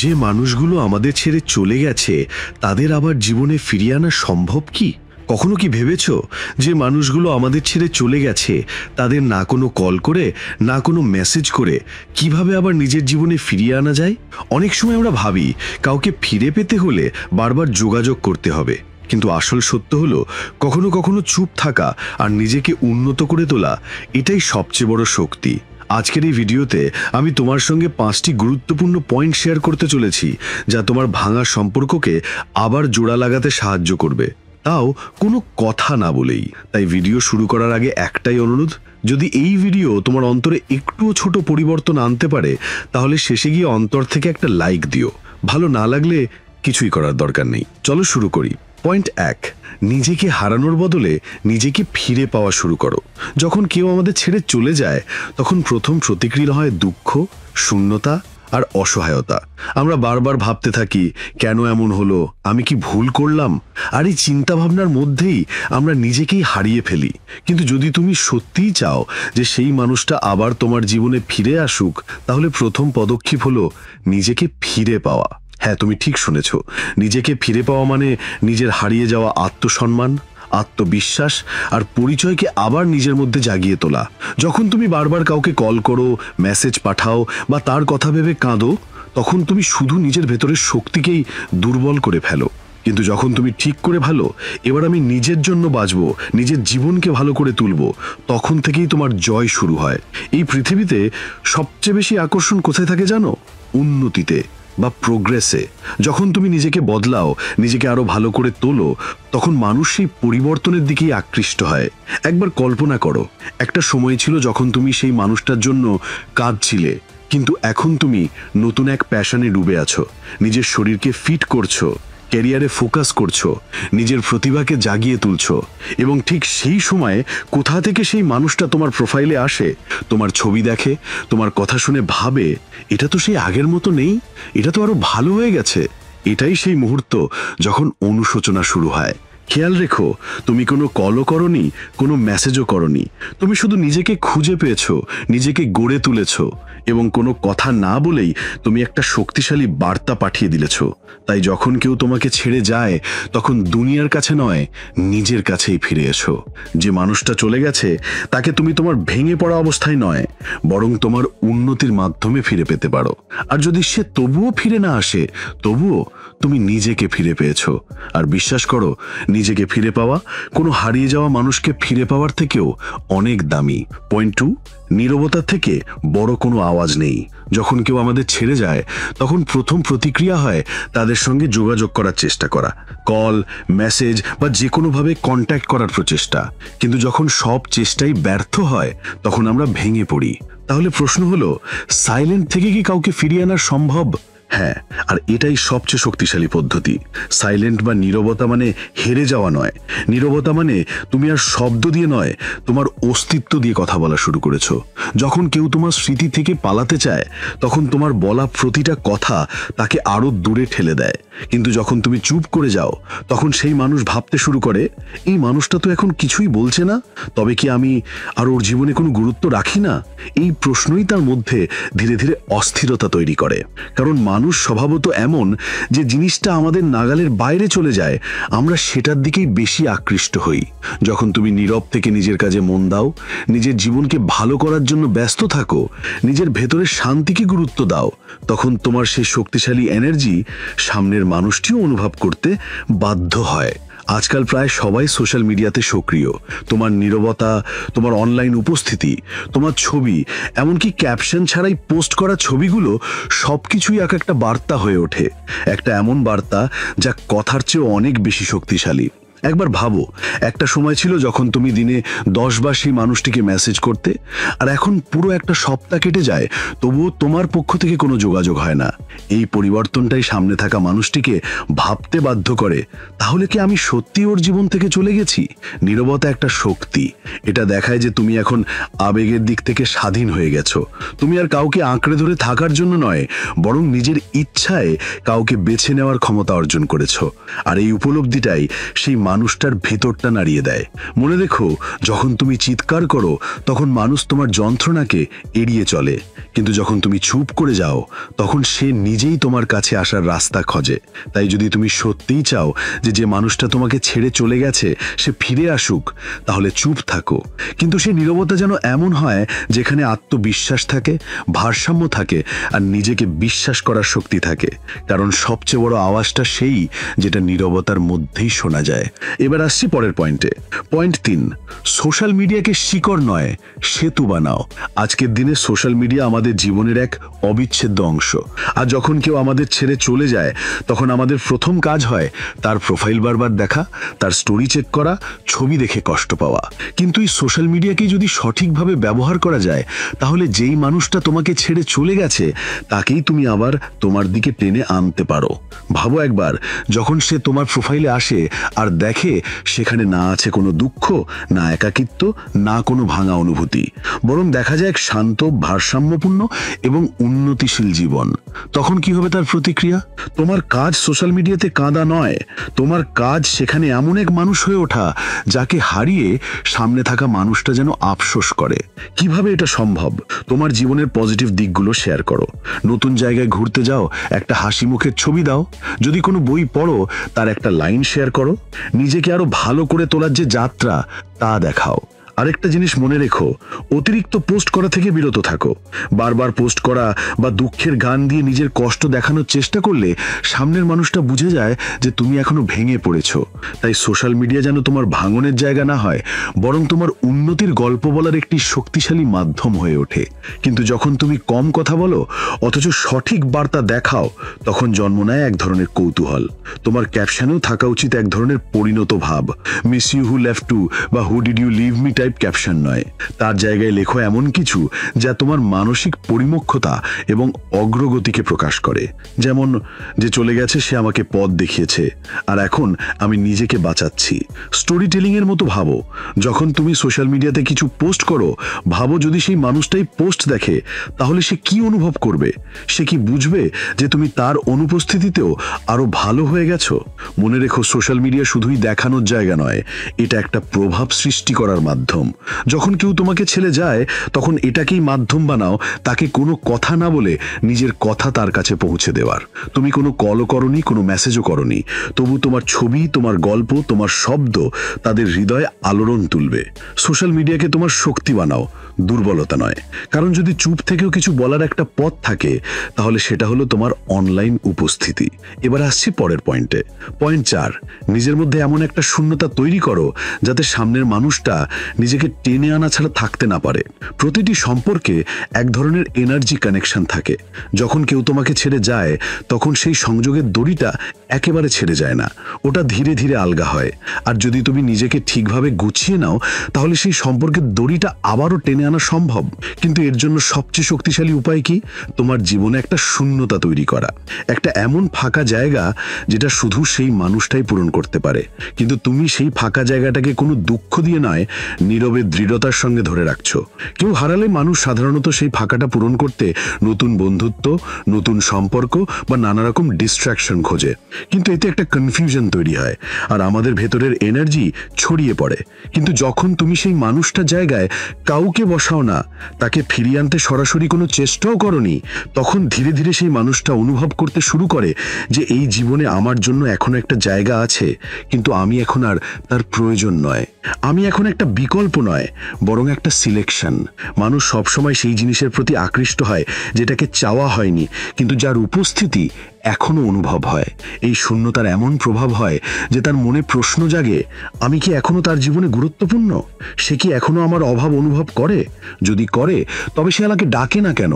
যে মানুষগুলো আমাদের ছেড়ে চলে গেছে তাদের আবার জীবনে ফিরিয়ে আনা সম্ভব কি? কখনো কি ভেবেছ যে মানুষগুলো আমাদের ছেড়ে চলে গেছে তাদের না কোনো কল করে না কোনো মেসেজ করে কিভাবে আবার নিজের জীবনে ফিরিয়ে আনা যায়? অনেক সময় আমরা ভাবি কাউকে ফিরে পেতে হলে বারবার যোগাযোগ করতে হবে, কিন্তু আসল সত্য হলো কখনো কখনো চুপ থাকা আর নিজেকে উন্নত করে তোলা এটাই সবচেয়ে বড় শক্তি। আজকের এই ভিডিওতে আমি তোমার সঙ্গে 5টি গুরুত্বপূর্ণ পয়েন্ট শেয়ার করতে চলেছি যা তোমার ভাঙা সম্পর্ককে আবার জোড়া লাগাতে সাহায্য করবে, তাও কোনো কথা না বলেই। তাই ভিডিও শুরু করার আগে একটাই অনুরোধ, যদি এই ভিডিও তোমার অন্তরে একটুও ছোট পরিবর্তন আনতে পারে তাহলে শেষে গিয়ে অন্তর থেকে একটা লাইক দিও। ভালো না লাগলে কিছুই করার দরকার নেই। চলো শুরু করি। পয়েন্ট 1, নিজেকে হারানোর বদলে নিজেকে ফিরে পাওয়া শুরু করো। যখন কেউ আমাদের ছেড়ে চলে যায় তখন প্রথম প্রতিক্রিয়া হয় দুঃখ, শূন্যতা আর অসহায়তা। আমরা বারবার ভাবতে থাকি কেন এমন হলো, আমি কি ভুল করলাম? আর এই চিন্তা ভাবনার মধ্যেই আমরা নিজেকেই হারিয়ে ফেলি। কিন্তু যদি তুমি সত্যিই চাও যে সেই মানুষটা আবার তোমার জীবনে ফিরে আসুক, তাহলে প্রথম পদক্ষেপ হলো নিজেকে ফিরে পাওয়া। হ্যাঁ, তুমি ঠিক শুনেছ, নিজেকে ফিরে পাওয়া মানে নিজের হারিয়ে যাওয়া আত্মসম্মান, আত্মবিশ্বাস আর পরিচয়কে আবার নিজের মধ্যে জাগিয়ে তোলা। যখন তুমি বারবার কাউকে কল করো, মেসেজ পাঠাও বা তার কথা ভেবে কাঁদো, তখন তুমি শুধু নিজের ভেতরের শক্তিকেই দুর্বল করে ফেলো। কিন্তু যখন তুমি ঠিক করে ভালো, এবার আমি নিজের জন্য বাঁচবো, নিজের জীবনকে ভালো করে তুলবো, তখন থেকেই তোমার জয় শুরু হয়। এই পৃথিবীতে সবচেয়ে বেশি আকর্ষণ কোথায় থাকে জানো? উন্নতিতে বা প্রোগ্রেসে। যখন তুমি নিজেকে বদলাও, নিজেকে আরো ভালো করে তোলো, তখন মানুষ সেই পরিবর্তনের দিকেই আকৃষ্ট হয়। একবার কল্পনা করো, একটা সময় ছিল যখন তুমি সেই মানুষটার জন্য কাঁদছিলে, কিন্তু এখন তুমি নতুন এক প্যাশনে ডুবে আছো। নিজের শরীরকে ফিট করছো, ক্যারিয়ারে ফোকাস করছো, নিজের প্রতিভাকে জাগিয়ে তুলছো, এবং ঠিক সেই সময়ে কোথা থেকে সেই মানুষটা তোমার প্রোফাইলে আসে, তোমার ছবি দেখে, তোমার কথা শুনে ভাবে এটা তো সেই আগের মতো নেই, এটা তো আরো ভালো হয়ে গেছে। এটাই সেই মুহূর্ত যখন অনুশোচনা শুরু হয়। খেয়াল রেখো, তুমি কোনো কলও করনি, কোনো মেসেজও করনি, তুমি শুধু নিজেকে খুঁজে পেয়েছো, নিজেকে গড়ে তুলেছো, এবং কোনো কথা না বলেই তুমি একটা শক্তিশালী বার্তা পাঠিয়ে দিলেছ। তাই যখন কেউ তোমাকে ছেড়ে যায় তখন দুনিয়ার কাছে নয়, নিজের কাছেই ফিরে এসো। যে মানুষটা চলে গেছে তাকে তুমি তোমার ভেঙে পড়া অবস্থায় নয়, বরং তোমার উন্নতির মাধ্যমে ফিরে পেতে পারো। আর যদি সে তবুও ফিরে না আসে, তবুও তুমি নিজেকে ফিরে পেয়েছো। আর বিশ্বাস করো, নিজেকে ফিরে পাওয়া কোনো হারিয়ে যাওয়া মানুষকে ফিরে পাওয়ার থেকেও অনেক দামি। পয়েন্ট 2, নীরবতার থেকে বড় কোনো আওয়াজ নেই। যখন কেউ আমাদের ছেড়ে যায় তখন প্রথম প্রতিক্রিয়া হয় তাদের সঙ্গে যোগাযোগ করার চেষ্টা করা, কল, মেসেজ বা যে কোনোভাবে কন্ট্যাক্ট করার প্রচেষ্টা। কিন্তু যখন সব চেষ্টাই ব্যর্থ হয় তখন আমরা ভেঙে পড়ি। তাহলে প্রশ্ন হলো, সাইলেন্ট থেকে কি কাউকে ফিরিয়ে আনা সম্ভব? হ্যাঁ, আর এটাই সবচেয়ে শক্তিশালী পদ্ধতি। সাইলেন্ট বা নীরবতা মানে হেরে যাওয়া নয়। নীরবতা মানে তুমি আর শব্দ দিয়ে নয়, তোমার অস্তিত্ব দিয়ে কথা বলা শুরু করেছো। যখন কেউ তোমার স্মৃতি থেকে পালাতে চায় তখন তোমার বলা প্রতিটা কথা তাকে আরো দূরে ঠেলে দেয়। কিন্তু যখন তুমি চুপ করে যাও তখন সেই মানুষ ভাবতে শুরু করে, এই মানুষটা তো এখন কিছুই বলছে না, তবে কি আমি আর ওর জীবনে কোনো গুরুত্ব রাখি না? এই প্রশ্নই তার মধ্যে ধীরে ধীরে অস্থিরতা তৈরি করে। কারণ মানুষ স্বভাবত এমন যে জিনিসটা আমাদের নাগালের বাইরে চলে যায় আমরা সেটার দিকেই বেশি আকৃষ্ট হই। যখন তুমি নীরব থেকে নিজের কাজে মন দাও, নিজের জীবনকে ভালো করার জন্য ব্যস্ত থাকো, নিজের ভেতরের শান্তিকে গুরুত্ব দাও, তখন তোমার সেই শক্তিশালী এনার্জি সামনের মানুষটিও অনুভব করতে বাধ্য হয়। আজকাল প্রায় সবাই সোশ্যাল মিডিয়াতে সক্রিয়। তোমার নীরবতা, তোমার অনলাইন উপস্থিতি, তোমার ছবি, এমনকি ক্যাপশন ছাড়াই পোস্ট করা ছবিগুলো সবকিছুই এক একটা বার্তা হয়ে ওঠে। একটা এমন বার্তা যা কথার চেয়ে অনেক বেশি শক্তিশালী। একবার ভাবো, একটা সময় ছিল যখন তুমি দিনে 10 বার সেই মানুষটিকে মেসেজ করতে, আর এখন পুরো একটা সপ্তাহ কেটে যায় তবুও তোমার পক্ষ থেকে কোনো যোগাযোগ হয় না। এই পরিবর্তনটাই সামনে থাকা মানুষটিকে ভাবতে বাধ্য করে, তাহলে কি আমি সত্যি ওর জীবন থেকে চলে গেছি? নীরবতা একটা শক্তি। এটা দেখায় যে তুমি এখন আবেগের দিক থেকে স্বাধীন হয়ে গেছো। তুমি আর কাউকে আঁকড়ে ধরে থাকার জন্য নয়, বরং নিজের ইচ্ছায় কাউকে বেছে নেওয়ার ক্ষমতা অর্জন করেছো। আর এই উপলব্ধিটাই সেই মানুষটার ভেতরটা নাড়িয়ে দেয়। মনে রেখো, যখন তুমি চিৎকার করো তখন মানুষ তোমার যন্ত্রণাকে এড়িয়ে চলে, কিন্তু যখন তুমি চুপ করে যাও তখন সে নিজেই তোমার কাছে আসার রাস্তা খোঁজে। তাই যদি তুমি সত্যিই চাও যে মানুষটা তোমাকে ছেড়ে চলে গেছে সে ফিরে আসুক, তাহলে চুপ থাকো। কিন্তু সেই নীরবতা যেন এমন হয় যেখানে আত্মবিশ্বাস থাকে, ভারসাম্য থাকে আর নিজেকে বিশ্বাস করার শক্তি থাকে। কারণ সবচেয়ে বড় আওয়াজটা সেই যেটা নীরবতার মধ্যেই শোনা যায়। এবার আসছি পরের পয়েন্টে। পয়েন্ট 3, সোশ্যাল মিডিয়াকে শিকড় নয় সেতু বানাও। আজকের দিনে সোশ্যাল মিডিয়া আমাদের জীবনের এক অবিচ্ছেদ্য অংশ। আর যখন কেউ আমাদের ছেড়ে চলে যায় তখন আমাদের প্রথম কাজ হয় তার প্রোফাইল বারবার দেখা, তার স্টোরি চেক করা, ছবি দেখে কষ্ট পাওয়া। কিন্তু এই সোশ্যাল মিডিয়াকে যদি সঠিকভাবে ব্যবহার করা যায় তাহলে যেই মানুষটা তোমাকে ছেড়ে চলে গেছে তাকেই তুমি আবার তোমার দিকে টেনে আনতে পারো। ভাবো একবার, যখন সে তোমার প্রোফাইলে আসে আর দেখে সেখানে না আছে কোনো দুঃখ, না একাকিত্ব, না কোনো ভাঙা অনুভূতি, বরং দেখা যায় এক শান্ত, ভারসাম্যপূর্ণ এবং উন্নতিশীল জীবন, তখন কি হবে তার প্রতিক্রিয়া? তোমার কাজ সোশ্যাল মিডিয়াতে কাঁদা নয়, তোমার কাজ সেখানে এমন এক মানুষ হয়ে ওঠা যাকে হারিয়ে সামনে থাকা মানুষটা যেন আফসোস করে। কিভাবে এটা সম্ভব? তোমার জীবনের পজিটিভ দিকগুলো শেয়ার করো। নতুন জায়গায় ঘুরতে যাও, একটা হাসি মুখের ছবি দাও। যদি কোনো বই পড়ো তার একটা লাইন শেয়ার করো। নিজেকে আরো ভালো করে তোলার যে যাত্রা তা দেখাও। আরেকটা জিনিস মনে রেখো, অতিরিক্ত পোস্ট করা থেকে বিরত থাকো। বারবার পোস্ট করা বা দুঃখের গান দিয়ে নিজের কষ্ট দেখানোর চেষ্টা করলে সামনের মানুষটা বুঝে যায় যে তুমি এখনো ভেঙে পড়েছো। তাই সোশ্যাল মিডিয়া যেন তোমার ভাঙনের জায়গা না হয়, বরং তোমার উন্নতির গল্প বলার একটি শক্তিশালী মাধ্যম হয়ে ওঠে। কিন্তু যখন তুমি কম কথা বলো অথচ সঠিক বার্তা দেখাও, তখন জন্ম নেয় এক ধরনের কৌতূহল। তোমার ক্যাপশনেও থাকা উচিত এক ধরনের পরিণত ভাব। Miss you who left to বা who did you leave me type caption নয়। তার জায়গায় লেখো এমন কিছু যা তোমার মানসিক পরিপক্কতা এবং অগ্রগতিকে প্রকাশ করে। যেমন, যে চলে গেছে সে আমাকে পথ দেখিয়েছে আর এখন আমি নিজেকে বাঁচাচ্ছি। স্টোরি টেলিং এর মতো ভাবো। যখন তুমি সোশ্যাল মিডিয়াতে কিছু পোস্ট করো, ভাবো যদি সেই মানুষটাই পোস্ট দেখে তাহলে সে কি অনুভব করবে? সে কি বুঝবে যে তুমি তার অনুপস্থিতিতেও আরো ভালো হয়ে গেছো? মনে রেখো, সোশ্যাল মিডিয়া শুধুই দেখানোর জায়গা নয়, এটা একটা প্রভাব সৃষ্টি করার মাধ্যম। যখন কেউ তোমাকে ছেড়ে যায় তখন এটাকেই মাধ্যম বানাও তাকে কোনো কথা না বলে নিজের কথা তার কাছে পৌঁছে দেওয়ার। তুমি কোনো কলও করনি, কোনো মেসেজও করনি, তবু তোমার ছবি, তোমার গল্প, তোমার শব্দ তাদের হৃদয়ে আলোড়ন তুলবে। সোশ্যাল মিডিয়াকে তোমার শক্তি বানাও, দুর্বলতা নয়। কারণ যদি চুপ থেকেও কিছু বলার একটা পথ থাকে তাহলে সেটা হলো তোমার অনলাইন উপস্থিতি। এবার আসছি পরের পয়েন্টে। পয়েন্ট 4, নিজের মধ্যে এমন একটা শূন্যতা তৈরি করো যাতে সামনের মানুষটা নিজেকে টেনে আনা ছাড়া থাকতে না পারে। প্রতিটি সম্পর্কে এক ধরনের এনার্জি কানেকশন থাকে। যখন কেউ তোমাকে ছেড়ে যায় তখন সেই সংযোগের দড়িটা একেবারে ছেড়ে যায় না, ওটা ধীরে ধীরে আলগা হয়। আর যদি তুমি নিজেকে ঠিকভাবে গুছিয়ে নাও তাহলে সেই সম্পর্কের দড়িটা আবারও টেনে আনা সম্ভব। কিন্তু এর জন্য সবচেয়ে শক্তিশালী উপায় কি? তোমার জীবনে একটা শূন্যতা তৈরি করা, একটা এমন ফাঁকা জায়গা যেটা শুধু সেই মানুষটাই পূরণ করতে পারে। কিন্তু তুমি সেই ফাঁকা জায়গাটাকে কোনো দুঃখ দিয়ে নয়, নীরবে দৃঢ়তার সঙ্গে ধরে রাখছো। কেউ হারালে মানুষ সাধারণত সেই ফাঁকাটা পূরণ করতে নতুন বন্ধুত্ব, নতুন সম্পর্ক বা নানা রকম ডিস্ট্রাকশন খোঁজে। কিন্তু এতে একটা কনফিউশন তৈরি হয় আর আমাদের ভেতরের এনার্জি ছড়িয়ে পড়ে। কিন্তু যখন তুমি সেই মানুষটার জায়গায় কাউকে বসাও না, তাকে ফিরিয়ে আনতে সরাসরি কোনো চেষ্টাও করনি, তখন ধীরে ধীরে সেই মানুষটা অনুভব করতে শুরু করে যে এই জীবনে আমার জন্য এখন একটা জায়গা আছে, কিন্তু আমি এখন আর তার প্রয়োজন নয়। আমি এখন একটা বিকল্প নয়, বরং একটা সিলেকশন। মানুষ সবসময় সেই জিনিসের প্রতি আকৃষ্ট হয় যেটাকে চাওয়া হয়নি, কিন্তু যার উপস্থিতি এখনো অনুভব হয়। এই শূন্যতার এমন প্রভাব হয় যে তার মনে প্রশ্ন জাগে, আমি কি এখনো তার জীবনে গুরুত্বপূর্ণ? সে কি এখনো আমার অভাব অনুভব করে? যদি করে তবে সে আমাকে ডাকে না কেন?